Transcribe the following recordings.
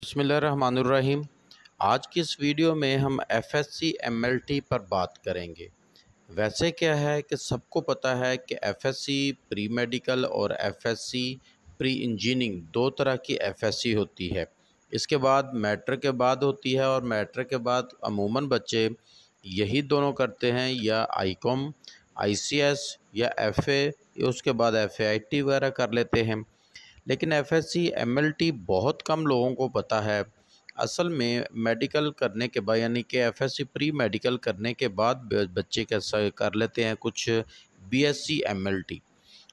बिस्मिल्लाहिर्रहमानिर्रहीम। आज की इस वीडियो में हम एफएससी एमएलटी पर बात करेंगे। वैसे क्या है कि सबको पता है कि एफएससी प्री मेडिकल और एफएससी प्री इंजीनियरिंग दो तरह की एफएससी होती है। इसके बाद मैट्रिक के बाद होती है और मैट्रिक के बाद अमूमन बच्चे यही दोनों करते हैं, या आईकॉम, आईसीएस या एफए, उसके बाद एफएआईटी वगैरह कर लेते हैं। लेकिन एफएससी एमएलटी बहुत कम लोगों को पता है। असल में मेडिकल करने के बाद, यानी कि एफएससी प्री मेडिकल करने के बाद बच्चे कैसा कर लेते हैं कुछ बीएससी एमएलटी।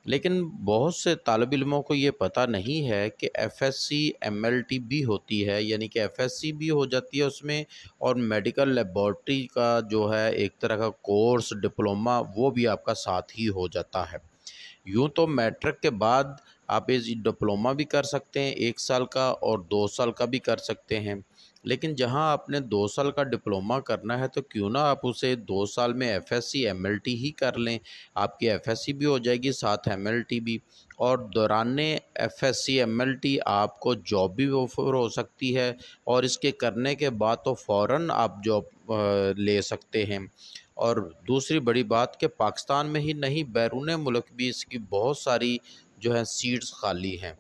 लेकिन बहुत से तालिब इल्मों को ये पता नहीं है कि एफएससी एमएलटी भी होती है, यानी कि एफएससी भी हो जाती है उसमें, और मेडिकल लेबॉर्ट्री का जो है एक तरह का कोर्स डिप्लोमा वो भी आपका साथ ही हो जाता है। यूँ तो मैट्रिक के बाद आप इस डिप्लोमा भी कर सकते हैं 1 साल का, और 2 साल का भी कर सकते हैं। लेकिन जहां आपने 2 साल का डिप्लोमा करना है तो क्यों ना आप उसे 2 साल में एफएससी एमएलटी ही कर लें। आपकी एफएससी भी हो जाएगी, साथ एमएलटी भी। और दौराने एफएससी एमएलटी आपको जॉब भी ऑफर हो सकती है, और इसके करने के बाद तो फ़ौरन आप जॉब ले सकते हैं। और दूसरी बड़ी बात कि पाकिस्तान में ही नहीं, बैरून मुल्क भी इसकी बहुत सारी जो है सीट्स खाली हैं।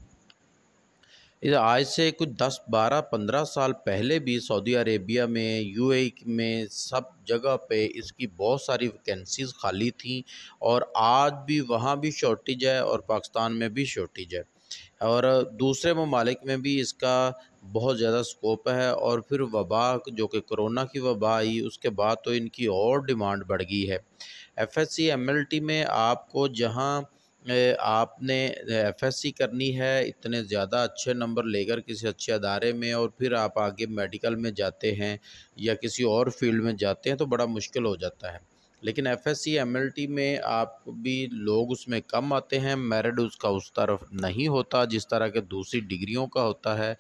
इधर आज से कुछ 10, 12, 15 साल पहले भी सऊदी अरेबिया में, यूएई में, सब जगह पे इसकी बहुत सारी वैकेंसीज़ खाली थी, और आज भी वहाँ भी शॉर्टेज है और पाकिस्तान में भी शॉर्टेज है, और दूसरे ममालिक में भी इसका बहुत ज़्यादा स्कोप है। और फिर वबा, जो कि कोरोना की वबा आई, उसके बाद तो इनकी और डिमांड बढ़ गई है। एफएससी एमएलटी में आपको जहां आपने एफएससी करनी है इतने ज़्यादा अच्छे नंबर लेकर किसी अच्छे अदारे में, और फिर आप आगे मेडिकल में जाते हैं या किसी और फील्ड में जाते हैं तो बड़ा मुश्किल हो जाता है। लेकिन एफएससी एमएलटी में आप भी लोग उसमें कम आते हैं, मेरिट उसका उस तरफ नहीं होता जिस तरह के दूसरी डिग्रियों का होता है।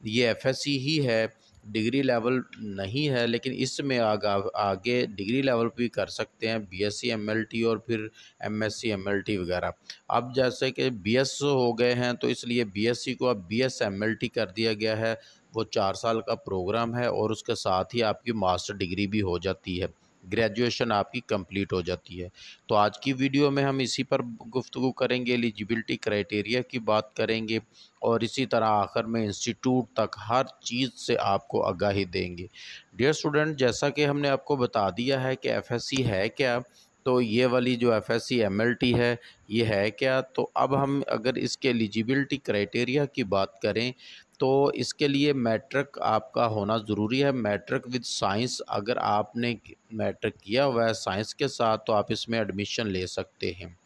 ये एफएससी ही है, डिग्री लेवल नहीं है, लेकिन इसमें आगे डिग्री लेवल भी कर सकते हैं, बीएससी एमएलटी और फिर एमएससी एमएलटी वगैरह। अब जैसे कि बीएस हो गए हैं तो इसलिए बीएससी को अब बीएस एमएलटी कर दिया गया है। वो 4 साल का प्रोग्राम है, और उसके साथ ही आपकी मास्टर डिग्री भी हो जाती है, ग्रेजुएशन आपकी कंप्लीट हो जाती है। तो आज की वीडियो में हम इसी पर गुफ्तगू करेंगे, एलिजिबिलिटी क्राइटेरिया की बात करेंगे, और इसी तरह आखिर में इंस्टीट्यूट तक हर चीज़ से आपको आगाही देंगे। डियर स्टूडेंट, जैसा कि हमने आपको बता दिया है कि एफएससी है क्या, तो ये वाली जो एफएससी एमएलटी है ये है क्या। तो अब हम अगर इसके एलिजिबिलिटी क्राइटेरिया की बात करें तो इसके लिए मैट्रिक आपका होना ज़रूरी है। मैट्रिक विद साइंस, अगर आपने मैट्रिक किया हुआ है साइंस के साथ तो आप इसमें एडमिशन ले सकते हैं।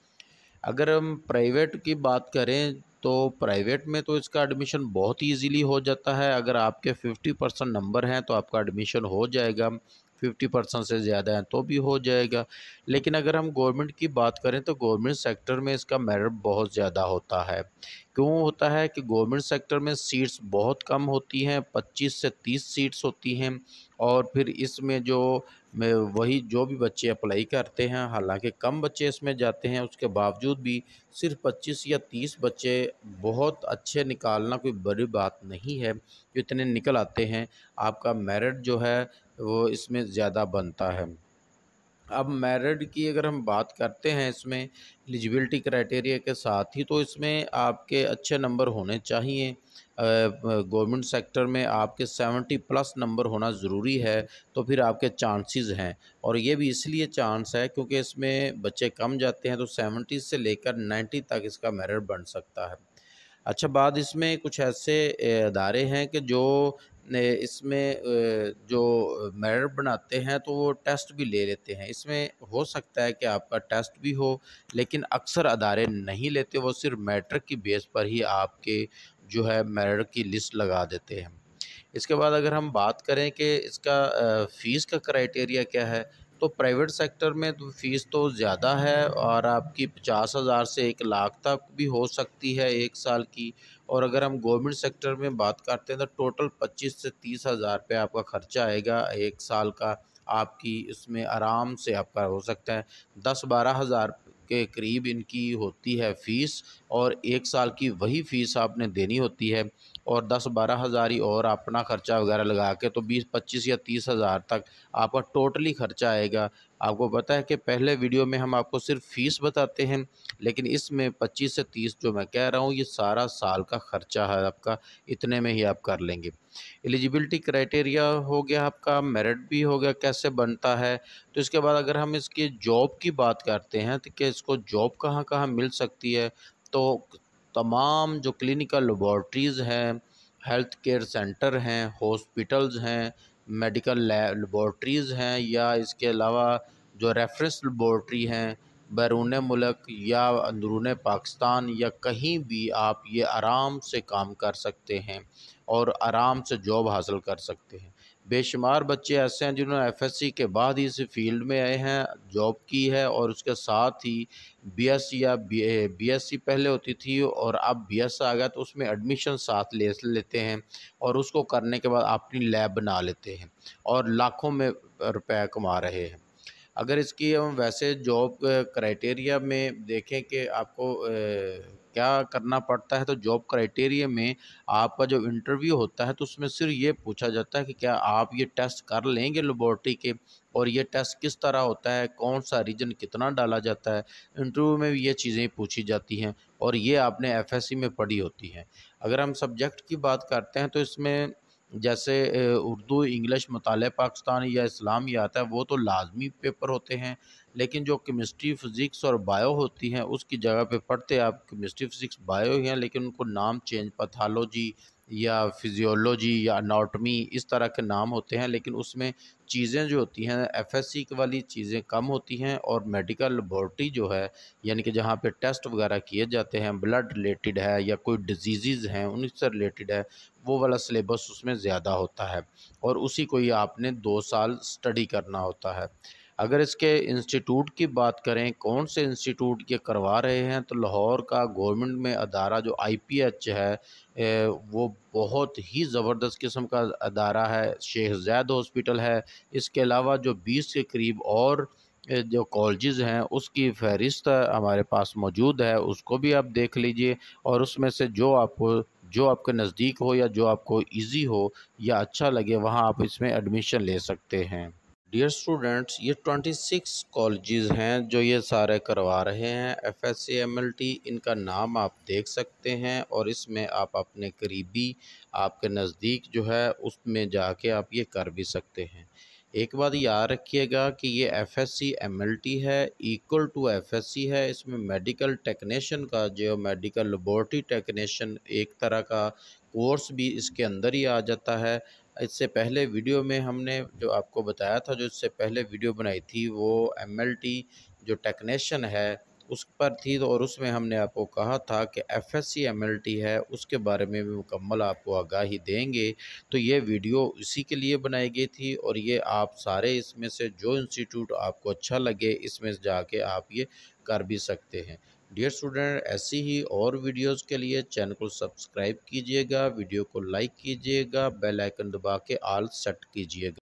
अगर हम प्राइवेट की बात करें तो प्राइवेट में तो इसका एडमिशन बहुत ईजीली हो जाता है। अगर आपके 50% नंबर हैं तो आपका एडमिशन हो जाएगा, 50% से ज़्यादा हैं तो भी हो जाएगा। लेकिन अगर हम गवर्नमेंट की बात करें तो गवर्नमेंट सेक्टर में इसका मेरिट बहुत ज़्यादा होता है। क्यों होता है कि गवर्नमेंट सेक्टर में सीट्स बहुत कम होती हैं, 25 से 30 सीट्स होती हैं, और फिर इसमें जो में वही जो भी बच्चे अप्लाई करते हैं, हालांकि कम बच्चे इसमें जाते हैं, उसके बावजूद भी सिर्फ 25 या 30 बच्चे बहुत अच्छे निकालना कोई बड़ी बात नहीं है। जो इतने निकल आते हैं, आपका मेरिट जो है वो इसमें ज़्यादा बनता है। अब मेरिट की अगर हम बात करते हैं इसमें एलिजिबिलिटी क्राइटेरिया के साथ ही, तो इसमें आपके अच्छे नंबर होने चाहिए। गवर्नमेंट सेक्टर में आपके 70 प्लस नंबर होना ज़रूरी है, तो फिर आपके चांसेस हैं। और ये भी इसलिए चांस है क्योंकि इसमें बच्चे कम जाते हैं, तो 70 से लेकर 90 तक इसका मेरिट बन सकता है। अच्छा, बाद इसमें कुछ ऐसे अदारे हैं कि जो इसमें जो मेरिट बनाते हैं तो वो टेस्ट भी ले लेते हैं। इसमें हो सकता है कि आपका टेस्ट भी हो, लेकिन अक्सर अदारे नहीं लेते, वो सिर्फ मैट्रिक की बेस पर ही आपके जो है मेरिट की लिस्ट लगा देते हैं। इसके बाद अगर हम बात करें कि इसका फ़ीस का क्राइटेरिया क्या है, तो प्राइवेट सेक्टर में तो फ़ीस तो ज़्यादा है, और आपकी 50,000 से 1 लाख तक भी हो सकती है 1 साल की। और अगर हम गवर्नमेंट सेक्टर में बात करते हैं तो टोटल 25 से 30,000 रुपये आपका ख़र्चा आएगा 1 साल का। आपकी इसमें आराम से आपका हो सकता है 10-12 हज़ार के करीब इनकी होती है फ़ीस, और 1 साल की वही फ़ीस आपने देनी होती है। और 10-12 हज़ार ही और अपना ख़र्चा वगैरह लगा के तो 20-25 या 30 हज़ार तक आपका टोटली ख़र्चा आएगा। आपको पता है कि पहले वीडियो में हम आपको सिर्फ फ़ीस बताते हैं, लेकिन इसमें 25 से 30 जो मैं कह रहा हूँ ये सारा साल का ख़र्चा है आपका, इतने में ही आप कर लेंगे। एलिजिबिलिटी क्राइटेरिया हो गया आपका, मेरिट भी हो गया कैसे बनता है। तो इसके बाद अगर हम इसकी जॉब की बात करते हैं तो क्या इसको जॉब कहाँ-कहाँ मिल सकती है, तो तमाम जो क्लिनिकल लेबॉर्ट्रीज़ हैं, हेल्थ केयर सेंटर हैं, हॉस्पिटल्स हैं, मेडिकल लेबॉर्ट्रीज़ हैं, या इसके अलावा जो रेफरेंस लेबॉर्ट्री हैं बैरून मुल्क या अंदरून पाकिस्तान, या कहीं भी आप ये आराम से काम कर सकते हैं और आराम से जॉब हासिल कर सकते हैं। बेशुमार बच्चे ऐसे हैं जिन्होंने एफएससी के बाद ही इस फील्ड में आए हैं, जॉब की है, और उसके साथ ही बीएससी या बीएससी पहले होती थी और अब बीएस आ गया तो उसमें एडमिशन साथ ले लेते हैं और उसको करने के बाद अपनी लैब बना लेते हैं और लाखों में रुपए कमा रहे हैं। अगर इसकी हम वैसे जॉब क्राइटेरिया में देखें कि आपको क्या करना पड़ता है, तो जॉब क्राइटेरिया में आपका जो इंटरव्यू होता है तो उसमें सिर्फ ये पूछा जाता है कि क्या आप ये टेस्ट कर लेंगे लेबॉर्ट्री के, और ये टेस्ट किस तरह होता है, कौन सा रीजन कितना डाला जाता है। इंटरव्यू में भी ये चीज़ें पूछी जाती हैं और ये आपने एफएससी में पढ़ी होती हैं। अगर हम सब्जेक्ट की बात करते हैं तो इसमें जैसे उर्दू, इंग्लिश, मुताले पाकिस्तानी या इस्लाम ये आता है वो तो लाजमी पेपर होते हैं, लेकिन जो केमिस्ट्री, फ़िज़िक्स और बायो होती हैं उसकी जगह पे पढ़ते आप केमिस्ट्री, फ़िज़िक्स, बायो ही हैं, लेकिन उनको नाम चेंज पैथोलॉजी या फिजियोलॉजी या एनाटॉमी इस तरह के नाम होते हैं, लेकिन उसमें चीज़ें जो होती हैं एफएससी वाली चीज़ें कम होती हैं, और मेडिकल लेबॉर्ट्री जो है यानी कि जहाँ पे टेस्ट वगैरह किए जाते हैं, ब्लड रिलेटेड है या कोई डिजीज़ हैं उनसे रिलेटेड है, वो वाला सिलेबस उसमें ज़्यादा होता है और उसी को ही आपने 2 साल स्टडी करना होता है। अगर इसके इंस्टीट्यूट की बात करें, कौन से इंस्टीट्यूट ये करवा रहे हैं, तो लाहौर का गवर्नमेंट में अदारा जो आईपीएच है वो बहुत ही ज़बरदस्त किस्म का अदारा है। शेख ज़ायद हॉस्पिटल है, इसके अलावा जो 20 के करीब और जो कॉलेजेस हैं उसकी फ़हरिस्त हमारे पास मौजूद है, उसको भी आप देख लीजिए और उसमें से जो आपके नज़दीक हो या जो आपको ईज़ी हो या अच्छा लगे वहाँ आप इसमें एडमिशन ले सकते हैं। डियर स्टूडेंट्स, ये 26 कॉलेजेस हैं जो ये सारे करवा रहे हैं एफएससी एमएलटी। इनका नाम आप देख सकते हैं और इसमें आप अपने करीबी, आपके नज़दीक जो है उसमें जाके आप ये कर भी सकते हैं। एक बात याद रखिएगा कि ये एफएससी एमएलटी है, इक्वल टू एफएससी है। इसमें मेडिकल टेक्नीशियन का जो मेडिकल लेबॉर्ट्री टेक्नीशियन एक तरह का कोर्स भी इसके अंदर ही आ जाता है। इससे पहले वीडियो में हमने जो आपको बताया था, जो इससे पहले वीडियो बनाई थी वो एमएलटी जो टेक्नीशियन है उस पर थी, तो और उसमें हमने आपको कहा था कि एफएससी एमएलटी है उसके बारे में भी मुकम्मल आपको आगाही देंगे। तो ये वीडियो इसी के लिए बनाई गई थी और ये आप सारे इसमें से जो इंस्टीट्यूट आपको अच्छा लगे इसमें जाके आप ये कर भी सकते हैं। डियर स्टूडेंट, ऐसी ही और वीडियोस के लिए चैनल को सब्सक्राइब कीजिएगा, वीडियो को लाइक कीजिएगा, बेल आइकन दबा के ऑल सेट कीजिएगा।